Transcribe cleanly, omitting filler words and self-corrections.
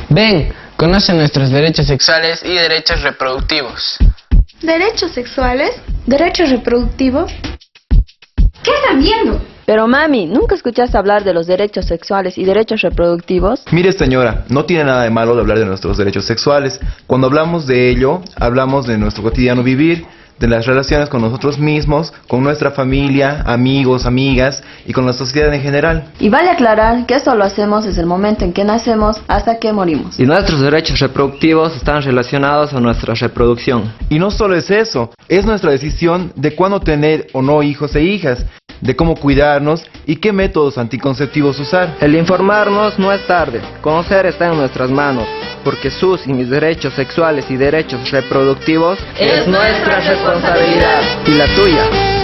Ven, conoce nuestros derechos sexuales y derechos reproductivos. ¿Derechos sexuales? ¿Derechos reproductivos? ¿Qué están viendo? Pero mami, ¿nunca escuchaste hablar de los derechos sexuales y derechos reproductivos? Mire señora, no tiene nada de malo de hablar de nuestros derechos sexuales. Cuando hablamos de ello, hablamos de nuestro cotidiano vivir, de las relaciones con nosotros mismos, con nuestra familia, amigos, amigas y con la sociedad en general. Y vale aclarar que esto lo hacemos desde el momento en que nacemos hasta que morimos. Y nuestros derechos reproductivos están relacionados a nuestra reproducción. Y no solo es eso, es nuestra decisión de cuándo tener o no hijos e hijas, de cómo cuidarnos y qué métodos anticonceptivos usar. El informarnos no es tarde, conocer está en nuestras manos, porque sus y mis derechos sexuales y derechos reproductivos es nuestra responsabilidad y la tuya.